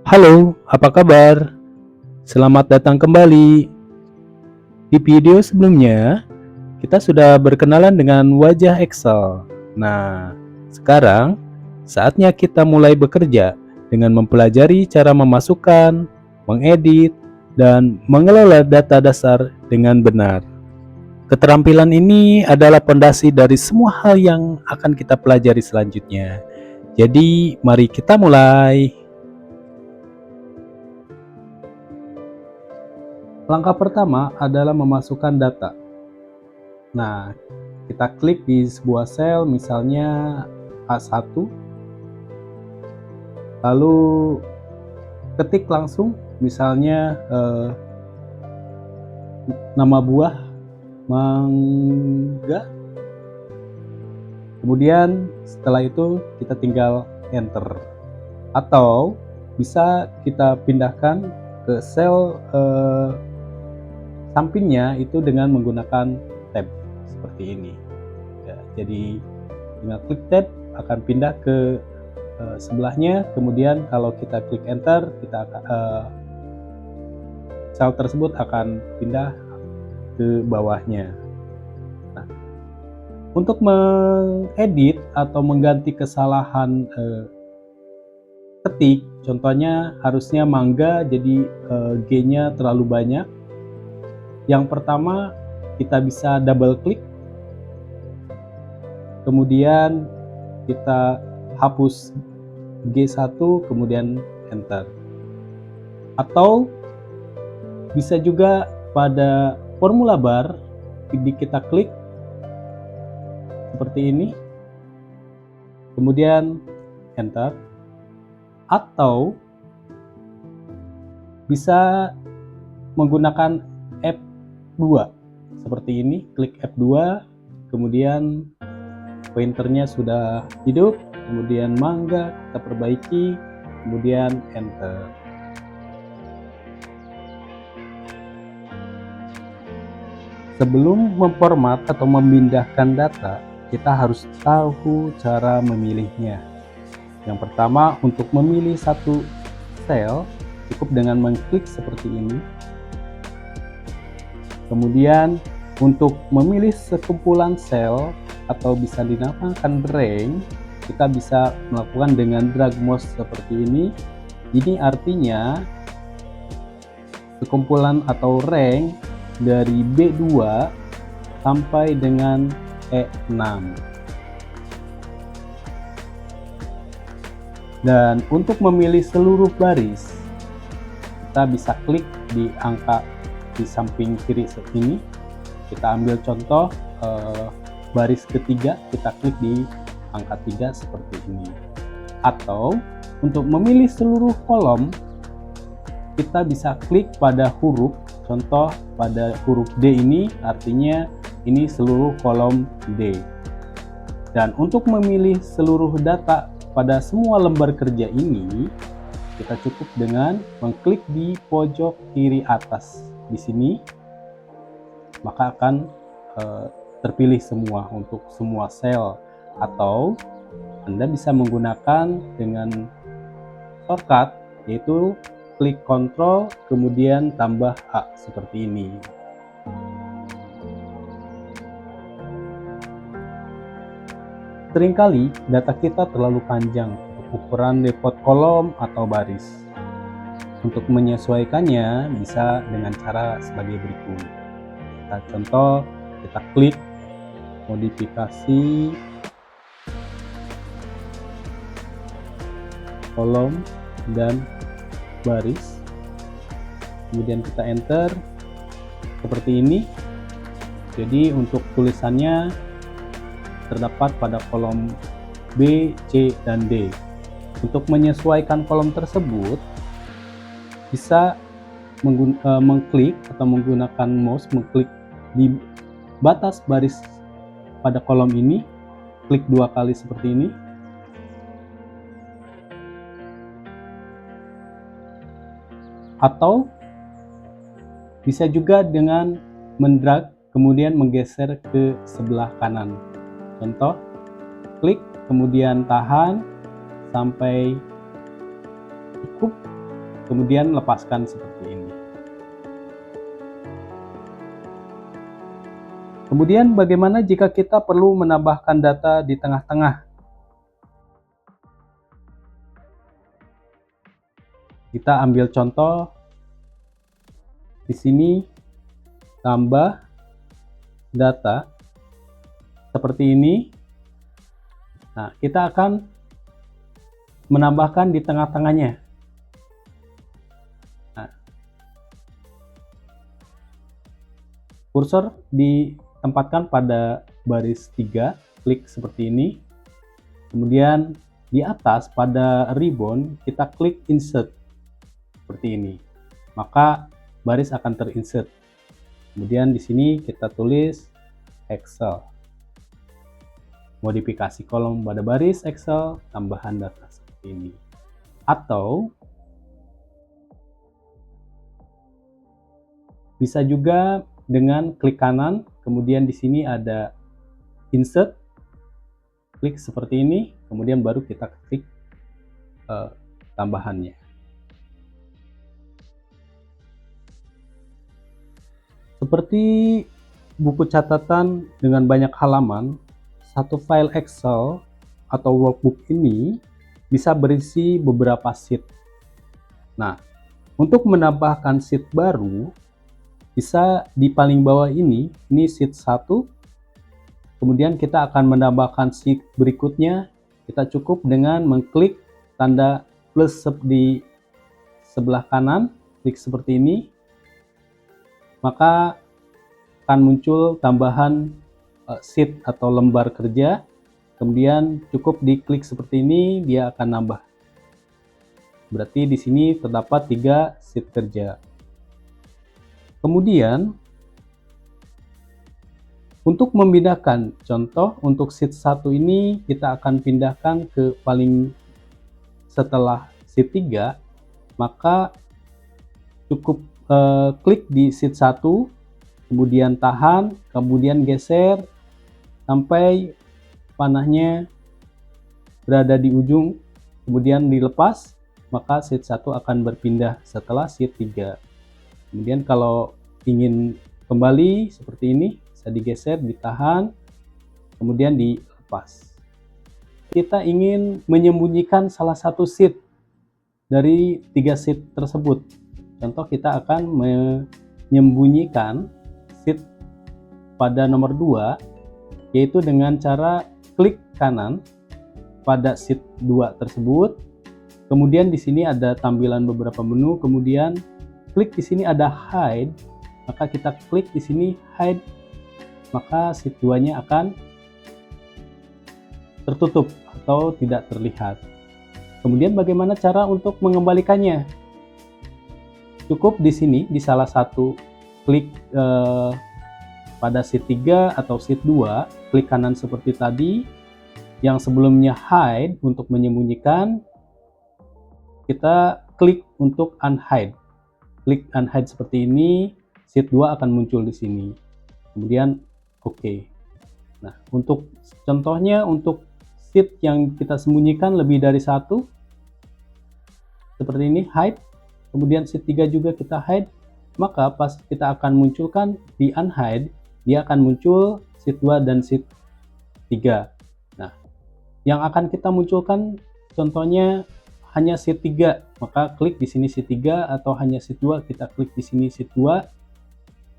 Halo, apa kabar? Selamat datang kembali. Di video sebelumnya, kita sudah berkenalan dengan wajah Excel. Nah, sekarang saatnya kita mulai bekerja dengan mempelajari cara memasukkan, mengedit, dan mengelola data dasar dengan benar. Keterampilan ini adalah pondasi dari semua hal yang akan kita pelajari selanjutnya. Jadi, mari kita mulai. Langkah pertama adalah memasukkan data. Nah, kita klik di sebuah sel, misalnya A1, lalu ketik langsung, misalnya nama buah mangga. Kemudian setelah itu kita tinggal enter. Atau bisa kita pindahkan ke sel sampingnya itu dengan menggunakan tab seperti ini. Ya, jadi dengan klik tab akan pindah ke sebelahnya, kemudian kalau kita klik enter, kita sel tersebut akan pindah ke bawahnya. Nah, untuk mengedit atau mengganti kesalahan ketik, contohnya harusnya mangga jadi G-nya terlalu banyak. Yang pertama kita bisa double klik, kemudian kita hapus G1, kemudian enter. Atau bisa juga pada formula bar kita klik seperti ini, kemudian enter. Atau bisa menggunakan F2 seperti ini, klik F2, kemudian pointernya sudah hidup, kemudian mangga kita perbaiki, kemudian enter. Sebelum memformat atau memindahkan data, kita harus tahu cara memilihnya. Yang pertama, untuk memilih satu sel, cukup dengan mengklik seperti ini. Kemudian, untuk memilih sekumpulan sel atau bisa dinamakan rank, kita bisa melakukan dengan drag mouse seperti ini. Ini artinya sekumpulan atau rank dari B2 sampai dengan E6. Dan untuk memilih seluruh baris, kita bisa klik di angka di samping kiri ini. Kita ambil contoh baris ketiga, kita klik di angka 3 seperti ini. Atau untuk memilih seluruh kolom, kita bisa klik pada huruf, contoh pada huruf D ini, artinya ini seluruh kolom D. Dan untuk memilih seluruh data pada semua lembar kerja ini, kita cukup dengan mengklik di pojok kiri atas di sini, maka akan terpilih semua untuk semua sel. Atau Anda bisa menggunakan dengan shortcut, yaitu klik Ctrl kemudian tambah A seperti ini. Seringkali data kita terlalu panjang untuk ukuran depot kolom atau baris. Untuk menyesuaikannya bisa dengan cara sebagai berikut. Kita contoh, kita klik modifikasi kolom dan baris, kemudian kita enter seperti ini. Jadi untuk tulisannya terdapat pada kolom B, C, dan D. Untuk menyesuaikan kolom tersebut, bisa mengklik atau menggunakan mouse, mengklik di batas baris pada kolom ini, klik 2 kali seperti ini. Atau bisa juga dengan mendrag kemudian menggeser ke sebelah kanan. Contoh, klik kemudian tahan sampai cukup, kemudian lepaskan seperti ini. Kemudian bagaimana jika kita perlu menambahkan data di tengah-tengah? Kita ambil contoh di sini, tambah data seperti ini. Nah, kita akan menambahkan di tengah-tengahnya. Nah, kursor ditempatkan pada baris 3, klik seperti ini. Kemudian di atas pada ribbon kita klik insert seperti ini. Maka baris akan terinsert. Kemudian di sini kita tulis Excel. Modifikasi kolom pada baris Excel, tambahan data seperti ini. Atau bisa juga dengan klik kanan, kemudian di sini ada insert, klik seperti ini, kemudian baru kita klik tambahannya. Seperti buku catatan dengan banyak halaman, satu file Excel atau workbook ini bisa berisi beberapa sheet. Nah, untuk menambahkan sheet baru, bisa di paling bawah ini sheet 1. Kemudian kita akan menambahkan sheet berikutnya. Kita cukup dengan mengklik tanda plus di sebelah kanan, klik seperti ini. Maka akan muncul tambahan sheet atau lembar kerja. Kemudian cukup diklik seperti ini, dia akan nambah. Berarti di sini terdapat 3 sheet kerja. Kemudian untuk memindahkan, contoh untuk sheet 1 ini kita akan pindahkan ke paling setelah sheet 3, maka cukup klik di sheet 1, kemudian tahan, kemudian geser sampai panahnya berada di ujung, kemudian dilepas, maka sheet 1 akan berpindah setelah sheet 3. Kemudian kalau ingin kembali seperti ini, bisa digeser, ditahan, kemudian dilepas. Kita ingin menyembunyikan salah satu sheet dari 3 sheet tersebut. Contoh, kita akan menyembunyikan sheet pada nomor 2, yaitu dengan cara klik kanan pada sheet 2 tersebut. Kemudian di sini ada tampilan beberapa menu, kemudian klik di sini ada hide, maka kita klik di sini hide, maka sheet 2-nya akan tertutup atau tidak terlihat. Kemudian bagaimana cara untuk mengembalikannya? Cukup di sini di salah satu klik pada sheet 3 atau sheet 2, klik kanan seperti tadi. Yang sebelumnya hide untuk menyembunyikan, kita klik untuk unhide. Klik unhide seperti ini, sheet 2 akan muncul di sini. Kemudian oke. Nah, untuk contohnya untuk sheet yang kita sembunyikan lebih dari 1, seperti ini hide. Kemudian sheet 3 juga kita hide, maka pas kita akan munculkan di unhide, dia akan muncul sheet 2 dan sheet 3. Nah, yang akan kita munculkan contohnya hanya sheet 3, maka klik di sini sheet 3, atau hanya sheet 2, kita klik di sini sheet 2.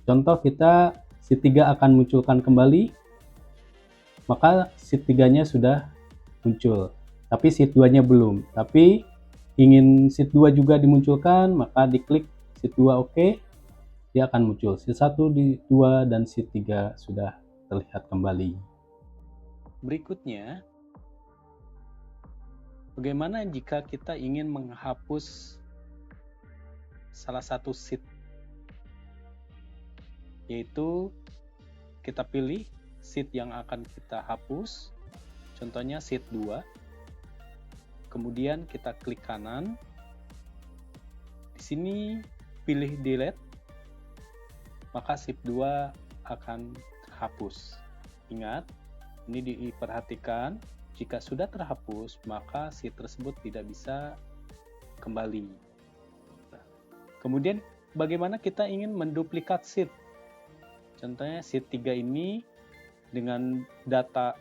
Contoh kita sheet 3 akan munculkan kembali, maka sheet 3-nya sudah muncul, tapi sheet 2-nya belum. Tapi ingin sheet 2 juga dimunculkan, maka diklik sheet 2 oke, dia akan muncul. Sheet 1, 2, dan sheet 3 sudah terlihat kembali. Berikutnya, bagaimana jika kita ingin menghapus salah satu sheet? Yaitu kita pilih sheet yang akan kita hapus, contohnya sheet 2. Kemudian kita klik kanan. Di sini pilih delete, maka sheet 2 akan terhapus. Ingat, ini diperhatikan, jika sudah terhapus, maka sheet tersebut tidak bisa kembali. Kemudian bagaimana kita ingin menduplikat sheet. Contohnya sheet 3 ini dengan data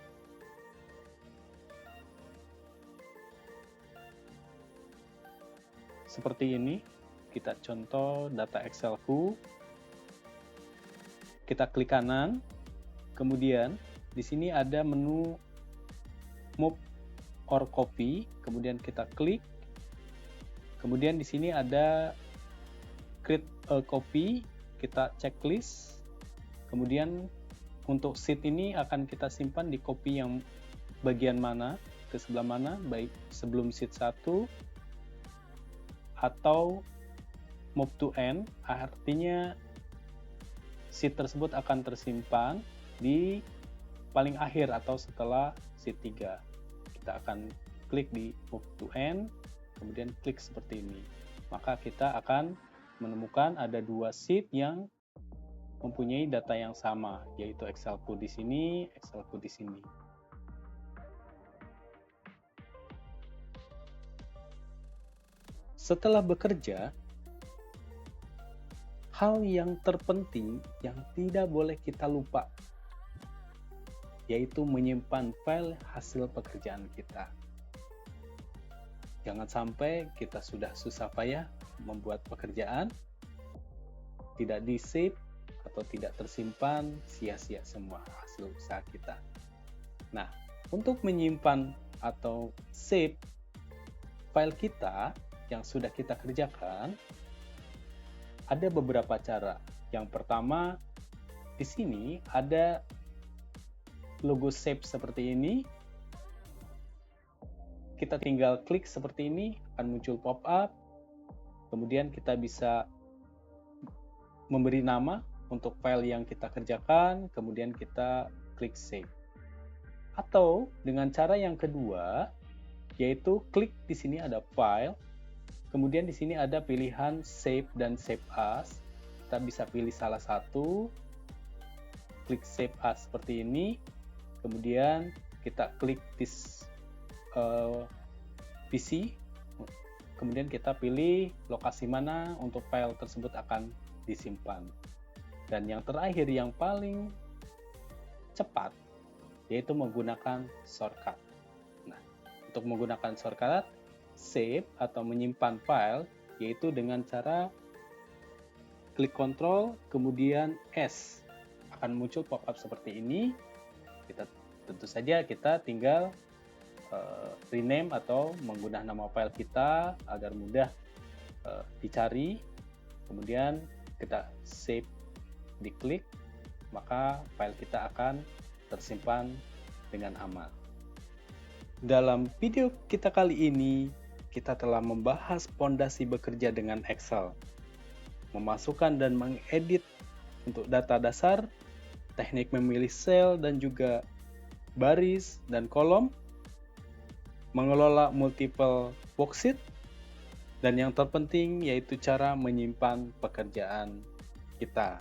seperti ini. Kita contoh data Excelku. Kita klik kanan. Kemudian di sini ada menu Move or Copy. Kemudian kita klik. Kemudian di sini ada Create a Copy. Kita checklist. Kemudian untuk sheet ini akan kita simpan di copy yang bagian mana, ke sebelah mana, baik sebelum sheet 1 atau move to end, artinya sheet tersebut akan tersimpan di paling akhir atau setelah sheet 3. Kita akan klik di move to end, kemudian klik seperti ini. Maka kita akan menemukan ada dua sheet yang mempunyai data yang sama, yaitu Excelku di sini, Excelku di sini. Setelah bekerja, hal yang terpenting yang tidak boleh kita lupa, yaitu menyimpan file hasil pekerjaan kita. Jangan sampai kita sudah susah payah membuat pekerjaan, tidak di-save atau tidak tersimpan, sia-sia semua hasil usaha kita. Nah, untuk menyimpan atau save file kita yang sudah kita kerjakan, ada beberapa cara. Yang pertama, di sini ada logo save seperti ini. Kita tinggal klik seperti ini, akan muncul pop-up. Kemudian kita bisa memberi nama untuk file yang kita kerjakan, kemudian kita klik save. Atau dengan cara yang kedua, yaitu klik di sini ada file, kemudian di sini ada pilihan save dan save as. Kita bisa pilih salah satu, klik save as seperti ini, kemudian kita klik this PC, kemudian kita pilih lokasi mana untuk file tersebut akan disimpan. Dan yang terakhir yang paling cepat yaitu menggunakan shortcut. Nah, untuk menggunakan shortcut save atau menyimpan file yaitu dengan cara klik Ctrl kemudian S, akan muncul pop-up seperti ini. Tentu saja kita tinggal rename atau mengubah nama file kita agar mudah dicari. Kemudian kita save, diklik, maka file kita akan tersimpan dengan aman. Dalam video kita kali ini, kita telah membahas pondasi bekerja dengan Excel, memasukkan dan mengedit untuk data dasar, teknik memilih sel dan juga baris dan kolom, mengelola multiple worksheet, dan yang terpenting yaitu cara menyimpan pekerjaan kita.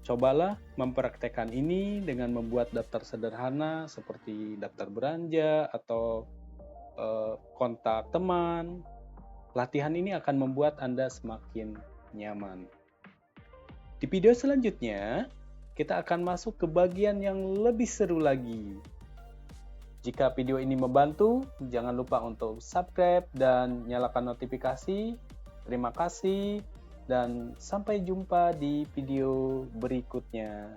Cobalah mempraktekkan ini dengan membuat daftar sederhana seperti daftar belanja atau kontak teman. Latihan ini akan membuat Anda semakin nyaman. Di video selanjutnya, kita akan masuk ke bagian yang lebih seru lagi. Jika video ini membantu, jangan lupa untuk subscribe dan nyalakan notifikasi. Terima kasih. Dan sampai jumpa di video berikutnya.